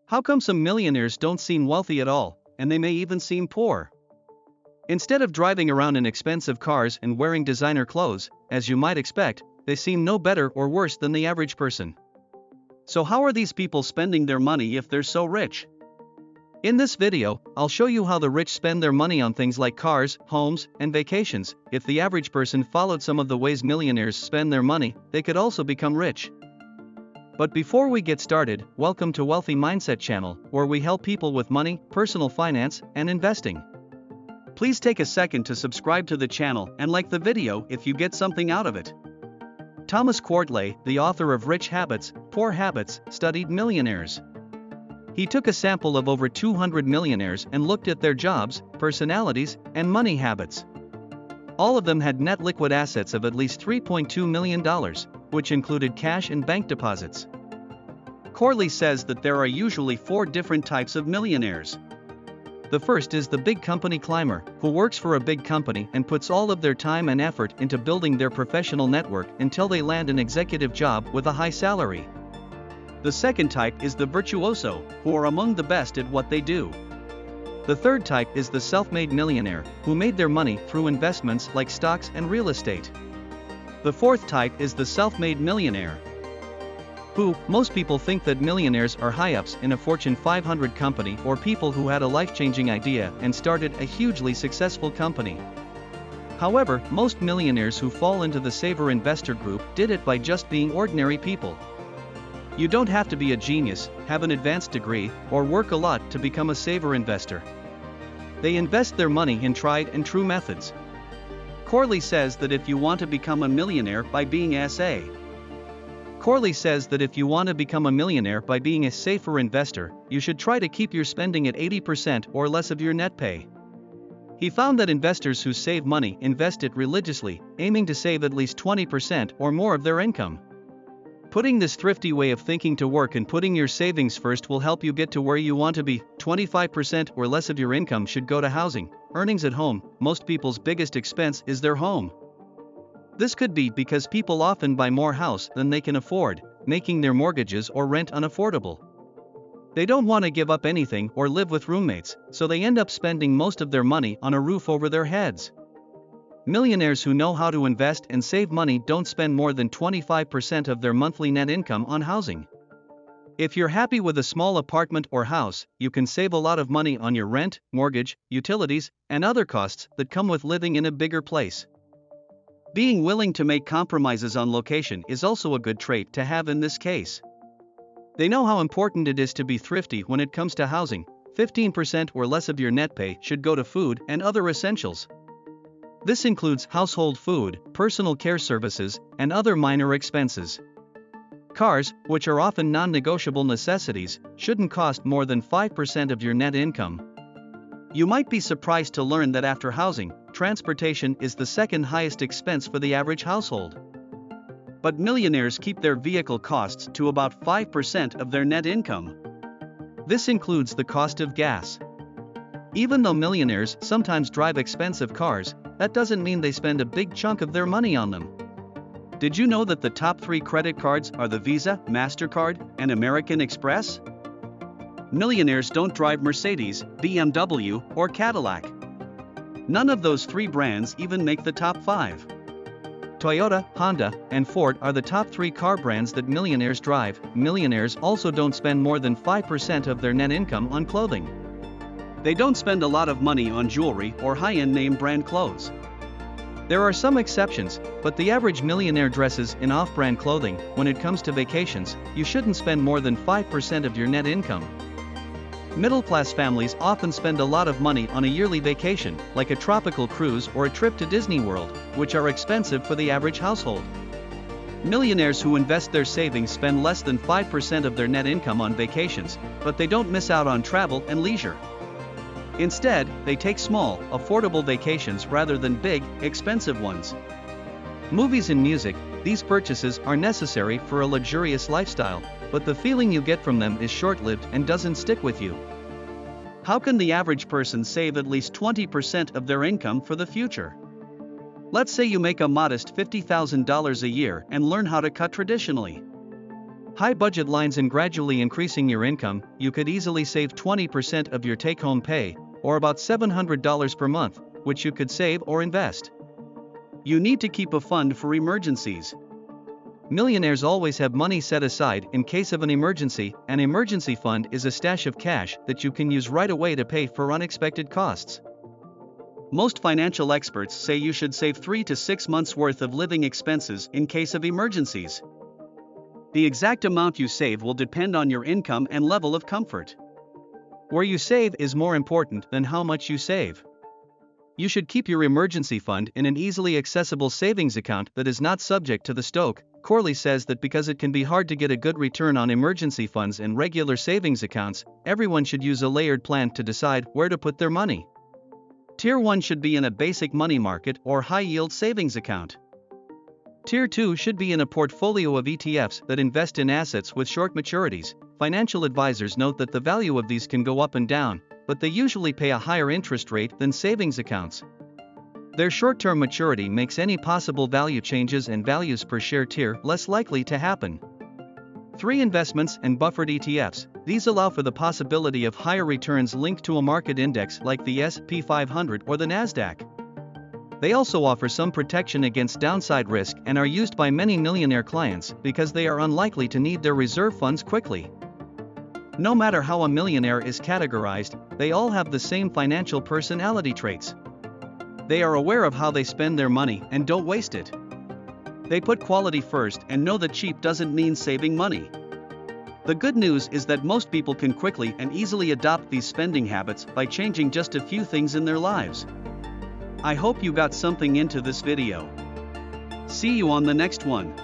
How come some millionaires don't seem wealthy at all, and they may even seem poor? Instead of driving around in expensive cars and wearing designer clothes, as you might expect, they seem no better or worse than the average person. So how are these people spending their money if they're so rich? In this video, I'll show you how the rich spend their money on things like cars, homes, and vacations. If the average person followed some of the ways millionaires spend their money, they could also become rich. But before we get started, welcome to Wealthy Mindset channel, where we help people with money, personal finance, and investing. Please take a second to subscribe to the channel and like the video if you get something out of it. Thomas Quartley, the author of Rich Habits, Poor Habits, studied millionaires. He took a sample of over 200 millionaires and looked at their jobs, personalities, and money habits. All of them had net liquid assets of at least $3.2 million, which included cash and bank deposits. Quartley says that there are usually 4 different types of millionaires. The first is the big company climber, who works for a big company and puts all of their time and effort into building their professional network until they land an executive job with a high salary. The second type is the virtuoso, who are among the best at what they do. The third type is the self-made millionaire, who made their money through investments like stocks and real estate. The fourth type is the self-made millionaire, who, most people think that millionaires are high-ups in a Fortune 500 company or people who had a life-changing idea and started a hugely successful company. However, most millionaires who fall into the saver investor group did it by just being ordinary people. You don't have to be a genius, have an advanced degree, or work a lot to become a saver investor. They invest their money in tried and true methods. Quartley says that if you want to become a millionaire by being a safer investor, you should try to keep your spending at 80% or less of your net pay. He found that investors who save money invest it religiously, aiming to save at least 20% or more of their income. Putting this thrifty way of thinking to work and putting your savings first will help you get to where you want to be. 25% or less of your income should go to housing, earnings at home. Most people's biggest expense is their home. This could be because people often buy more house than they can afford, making their mortgages or rent unaffordable. They don't want to give up anything or live with roommates, so they end up spending most of their money on a roof over their heads. Millionaires who know how to invest and save money don't spend more than 25% of their monthly net income on housing. If you're happy with a small apartment or house, you can save a lot of money on your rent, mortgage, utilities, and other costs that come with living in a bigger place. Being willing to make compromises on location is also a good trait to have in this case. They know how important it is to be thrifty when it comes to housing. 15% or less of your net pay should go to food and other essentials. This includes household food, personal care services, and other minor expenses. Cars, which are often non-negotiable necessities, shouldn't cost more than 5% of your net income. You might be surprised to learn that after housing, transportation is the second highest expense for the average household. But millionaires keep their vehicle costs to about 5% of their net income. This includes the cost of gas. Even though millionaires sometimes drive expensive cars, that doesn't mean they spend a big chunk of their money on them. Did you know that the top 3 credit cards are the Visa, Mastercard, and American Express? Millionaires don't drive Mercedes, BMW, or Cadillac. None of those 3 brands even make the top 5. Toyota, Honda, and Ford are the top 3 car brands that millionaires drive. Millionaires also don't spend more than 5% of their net income on clothing. They don't spend a lot of money on jewelry or high-end name brand clothes. There are some exceptions, but the average millionaire dresses in off-brand clothing. When it comes to vacations, you shouldn't spend more than 5% of your net income. Middle-class families often spend a lot of money on a yearly vacation, like a tropical cruise or a trip to Disney World, which are expensive for the average household. Millionaires who invest their savings spend less than 5% of their net income on vacations, but they don't miss out on travel and leisure. Instead, they take small, affordable vacations rather than big, expensive ones. Movies and music, these purchases are necessary for a luxurious lifestyle, but the feeling you get from them is short-lived and doesn't stick with you. How can the average person save at least 20% of their income for the future? Let's say you make a modest $50,000 a year and learn how to cut traditionally. high budget lines and gradually increasing your income, you could easily save 20% of your take-home pay, or about $700 per month, which you could save or invest. You need to keep a fund for emergencies. Millionaires always have money set aside in case of an emergency. An emergency fund is a stash of cash that you can use right away to pay for unexpected costs. Most financial experts say you should save 3 to 6 months' worth of living expenses in case of emergencies. The exact amount you save will depend on your income and level of comfort. Where you save is more important than how much you save. You should keep your emergency fund in an easily accessible savings account that is not subject to the stock. Quartley says that because it can be hard to get a good return on emergency funds and regular savings accounts, everyone should use a layered plan to decide where to put their money. Tier 1 should be in a basic money market or high-yield savings account. Tier 2 should be in a portfolio of ETFs that invest in assets with short maturities. Financial advisors note that the value of these can go up and down, but they usually pay a higher interest rate than savings accounts. Their short-term maturity makes any possible value changes and values per share tier less likely to happen. 3. Investments and buffered ETFs. These allow for the possibility of higher returns linked to a market index like the S&P 500 or the Nasdaq. They also offer some protection against downside risk and are used by many millionaire clients because they are unlikely to need their reserve funds quickly. No matter how a millionaire is categorized, they all have the same financial personality traits. They are aware of how they spend their money and don't waste it. They put quality first and know that cheap doesn't mean saving money. The good news is that most people can quickly and easily adopt these spending habits by changing just a few things in their lives. I hope you got something into this video. See you on the next one.